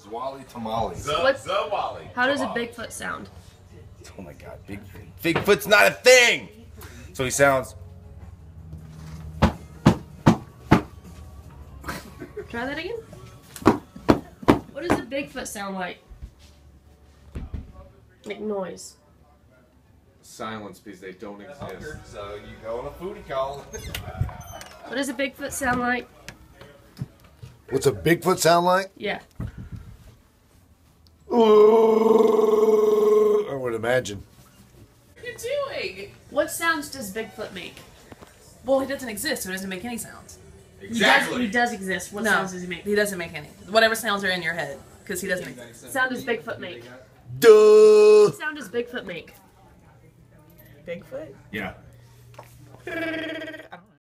Zwally tamale. Zawali. How does a Bigfoot sound? Oh my god, Bigfoot's not a thing! So he sounds. Try that again. What does a Bigfoot sound like? Make noise. Silence because they don't exist. So you go on a foodie call. What does a Bigfoot sound like? What's a Bigfoot sound like? Yeah. I would imagine. What are you doing? What sounds does Bigfoot make? Well, he doesn't exist, so he doesn't make any sounds. He does exist. What No, sounds does he make? He doesn't make any. Whatever sounds are in your head, because he doesn't exist. What sound does Bigfoot make? Duh. What sound does Bigfoot make? Bigfoot? Yeah.